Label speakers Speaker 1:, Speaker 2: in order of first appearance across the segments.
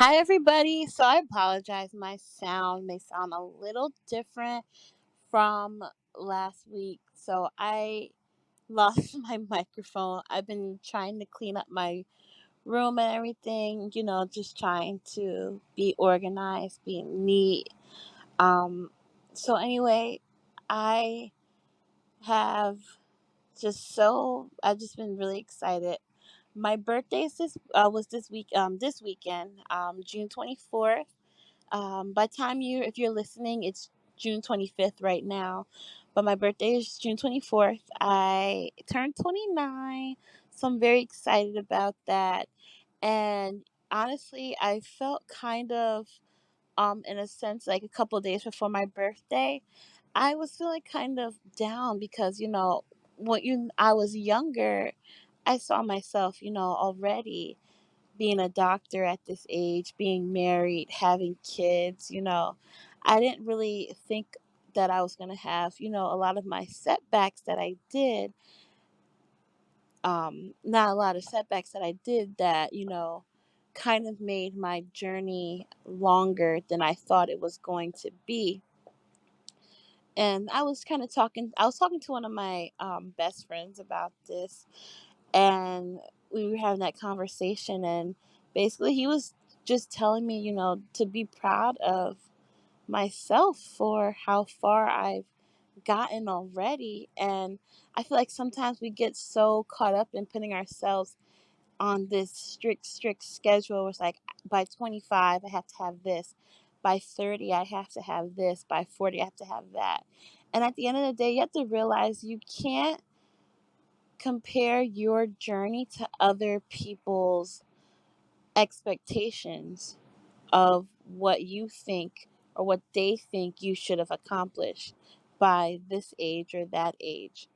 Speaker 1: Hi, everybody. So I apologize. My sound may sound a little different from last week. So I lost my microphone. I've been trying to clean up my room and everything, just trying to be organized, be neat. Um, so anyway, I have I've just been really excited. My birthday is was this weekend, June 24th. By the time if you're listening, it's June 25th right now. But my birthday is June 24th. I turned 29, so I'm very excited about that. And honestly, I felt kind of, in a sense, like a couple of days before my birthday, I was feeling kind of down because when I was younger, I saw myself, already being a doctor at this age, being married, having kids, I didn't really think that I was going to have, a lot of my setbacks that I did, not a lot of setbacks that I did that, kind of made my journey longer than I thought it was going to be. And I was talking to one of my best friends about this, and we were having that conversation, and basically he was just telling me, to be proud of myself for how far I've gotten already. And I feel like sometimes we get so caught up in putting ourselves on this strict schedule. It's like by 25 I have to have this, by 30 I have to have this, by 40 I have to have that. And at the end of the day, you have to realize you can't compare your journey to other people's expectations of what you think or what they think you should have accomplished by this age or that age.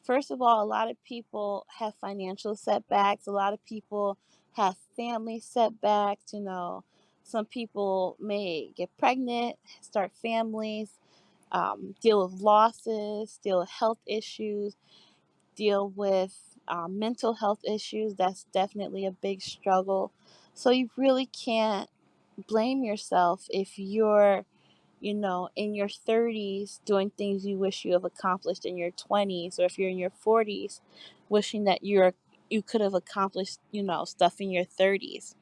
Speaker 1: First of all, a lot of people have financial setbacks, a lot of people have family setbacks. Some people may get pregnant, start families, deal with losses, deal with health issues, deal with mental health issues. That's definitely a big struggle. So you really can't blame yourself if you're, in your 30s doing things you wish you have accomplished in your 20s, or if you're in your 40s wishing that you could have accomplished, stuff in your 30s.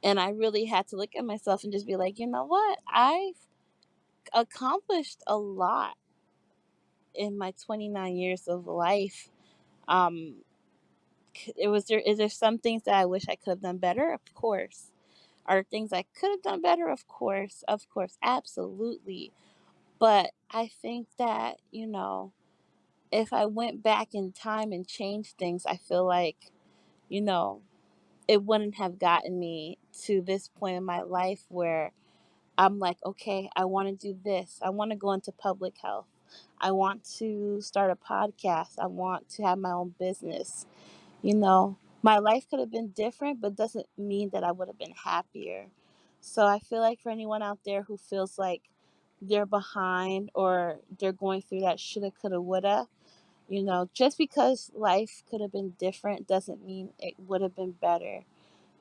Speaker 1: And I really had to look at myself and just be like, you know what? I've accomplished a lot in my 29 years of life. Um, is there some things that I wish I could have done better? Of course. Are there things I could have done better? Of course, absolutely. But I think that, if I went back in time and changed things, I feel like, you know, it wouldn't have gotten me to this point in my life where I'm like, okay, I want to do this. I want to go into public health. I want to start a podcast. I want to have my own business. My life could have been different, but doesn't mean that I would have been happier. So I feel like for anyone out there who feels like they're behind or they're going through that shoulda, coulda, woulda, just because life could have been different doesn't mean it would have been better.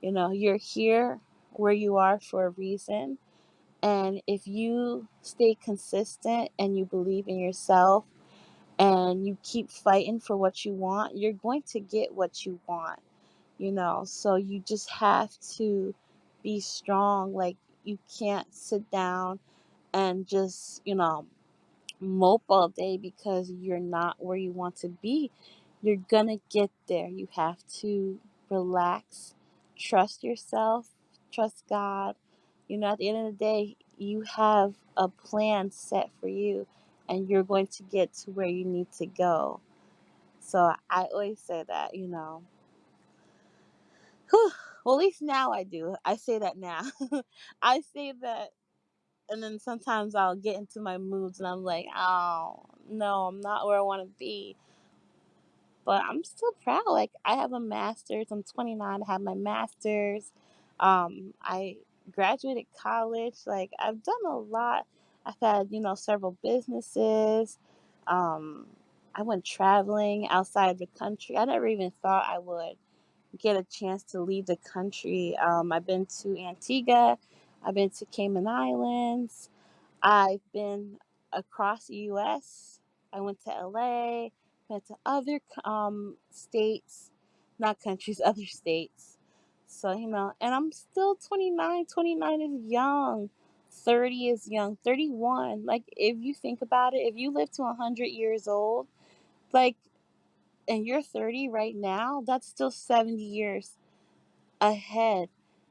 Speaker 1: You're here where you are for a reason. And if you stay consistent and you believe in yourself and you keep fighting for what you want, you're going to get what you want. So you just have to be strong. Like, you can't sit down and just, mope all day because you're not where you want to be. You're gonna get there. You have to relax, trust yourself, trust God. At the end of the day, you have a plan set for you, and you're going to get to where you need to go. So I always say that, whew, well, at least now I do. I say that now. I say that, and then sometimes I'll get into my moods and I'm like, oh, no, I'm not where I want to be. But I'm still proud. Like, I have a master's. I'm 29. I have my master's. I graduated college. Like, I've done a lot. I've had, several businesses. Um, I went traveling outside the country. I never even thought I would. get a chance to leave the country. I've been to Antigua, I've been to Cayman Islands, I've been across the U.S. I went to LA, went to other states, not countries, other states. So, and I'm still 29. 29 is young. 30 is young. 31. Like, if you think about it, if you live to 100 years old, like, and you're 30 right now, that's still 70 years ahead.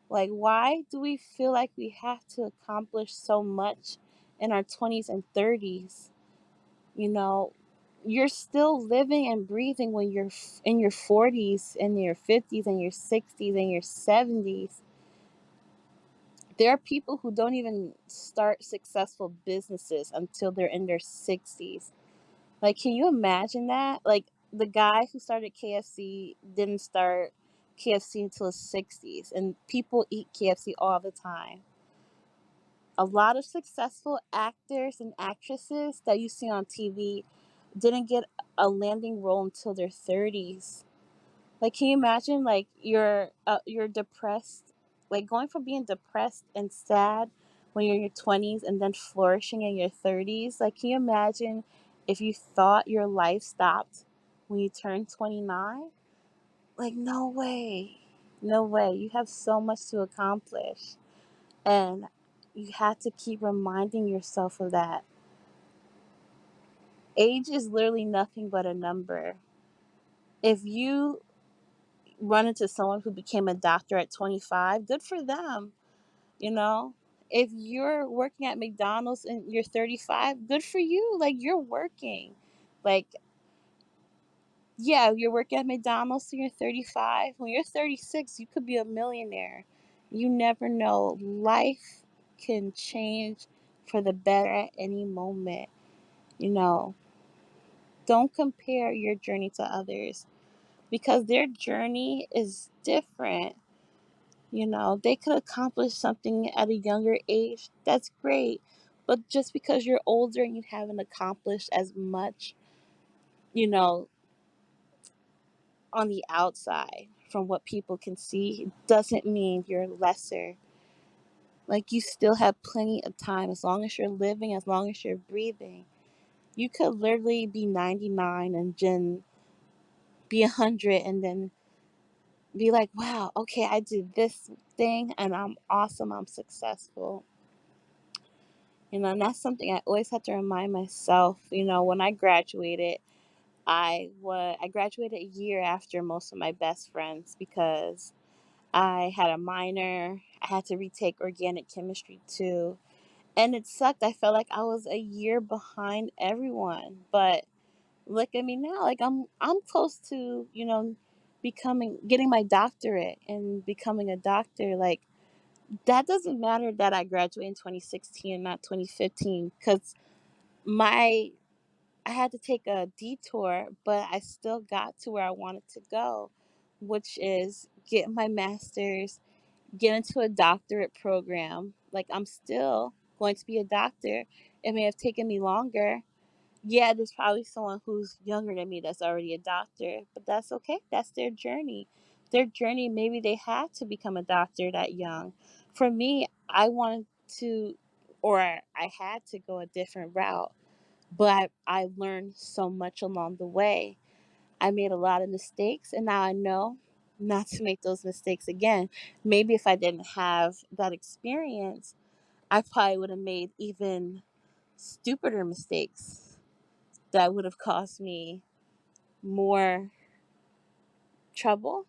Speaker 1: Like, why do we feel like we have to accomplish so much in our 20s and 30s? You know, you're still living and breathing when you're in your 40s and your 50s and your 60s and your 70s. There are people who don't even start successful businesses until they're in their 60s. Like, can you imagine that? Like, the guy who started KFC didn't start KFC until his 60s, and people eat KFC all the time. A lot of successful actors and actresses that you see on TV didn't get a landing role until their 30s. Like, can you imagine, like, you're depressed, like, going from being depressed and sad when you're in your 20s and then flourishing in your 30s? Like, can you imagine if you thought your life stopped when you turned 29? Like, no way. No way. You have so much to accomplish. And you have to keep reminding yourself of that. Age is literally nothing but a number. If you run into someone who became a doctor at 25, good for them, you know? If you're working at McDonald's and you're 35, good for you. Like, you're working. Like, yeah, you're working at McDonald's and you're 35. When you're 36, you could be a millionaire. You never know. Life can change for the better at any moment. You know, don't compare your journey to others because their journey is different. They could accomplish something at a younger age. That's great. But just because you're older and you haven't accomplished as much, you know, on the outside from what people can see, doesn't mean you're lesser. Like, you still have plenty of time as long as you're living, as long as you're breathing. You could literally be 99 and then be 100 and then be like, wow, okay, I did this thing and I'm awesome, I'm successful. And that's something I always have to remind myself. When I graduated, I graduated a year after most of my best friends because I had a minor. I had to retake organic chemistry too. And it sucked. I felt like I was a year behind everyone. But look at me now. Like, I'm close to, getting my doctorate and becoming a doctor. Like, that doesn't matter that I graduated in 2016 and not 2015 cuz my I had to take a detour, but I still got to where I wanted to go, which is get my master's, get into a doctorate program. Like, I'm still going to be a doctor. It may have taken me longer. Yeah, there's probably someone who's younger than me that's already a doctor, but that's okay. That's their journey. Their journey, maybe they had to become a doctor that young. For me, I wanted to, or I had to go a different route, but I learned so much along the way. I made a lot of mistakes, and now I know not to make those mistakes again. Maybe if I didn't have that experience, I probably would have made even stupider mistakes that would have cost me more trouble,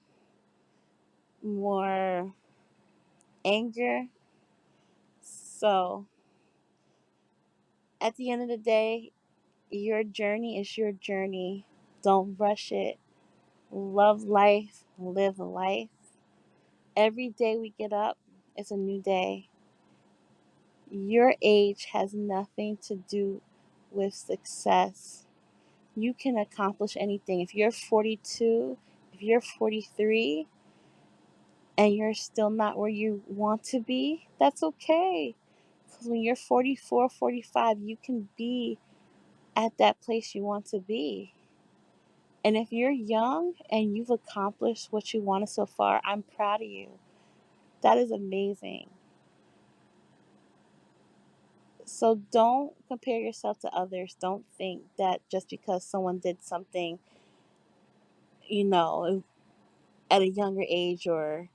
Speaker 1: more anger. So, at the end of the day, your journey is your journey. Don't rush it. Love life, live life. Every day we get up is a new day. Your age has nothing to do with success. You can accomplish anything. If you're 42, if you're 43, and you're still not where you want to be, that's okay. Because when you're 44, 45, you can be at that place you want to be. And if you're young and you've accomplished what you wanted so far, I'm proud of you. That is amazing. So don't compare yourself to others. Don't think that just because someone did something, you know, at a younger age, or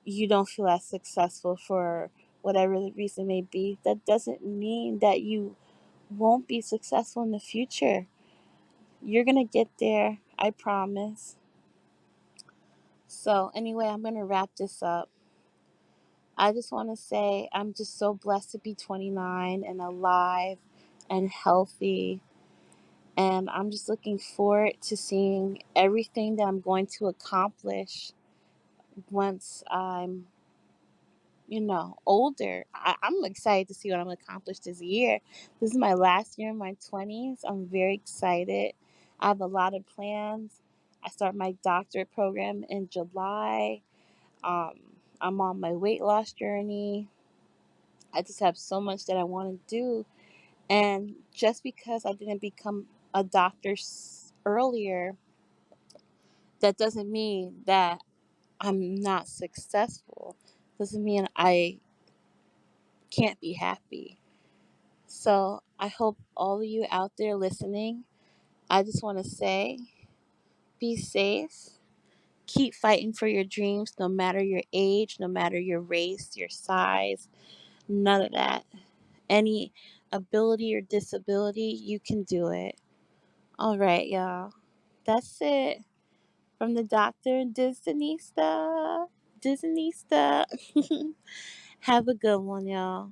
Speaker 1: you don't feel as successful for whatever the reason may be, that doesn't mean that you won't be successful in the future. You're going to get there, I promise. So, anyway, I'm going to wrap this up. I just want to say I'm just so blessed to be 29 and alive and healthy. And I'm just looking forward to seeing everything that I'm going to accomplish once I'm, older. I'm excited to see what I'm going to accomplish this year. This is my last year in my 20s. I'm very excited. I have a lot of plans. I start my doctorate program in July. I'm on my weight loss journey. I just have so much that I want to do. And just because I didn't become a doctor earlier, that doesn't mean that I'm not successful. Doesn't mean I can't be happy. So I hope all of you out there listening, I just want to say be safe. Keep fighting for your dreams no matter your age, no matter your race, your size, none of that. Any ability or disability, you can do it. All right, y'all. That's it from the Doctor Disneynista. Disneynista. Have a good one, y'all.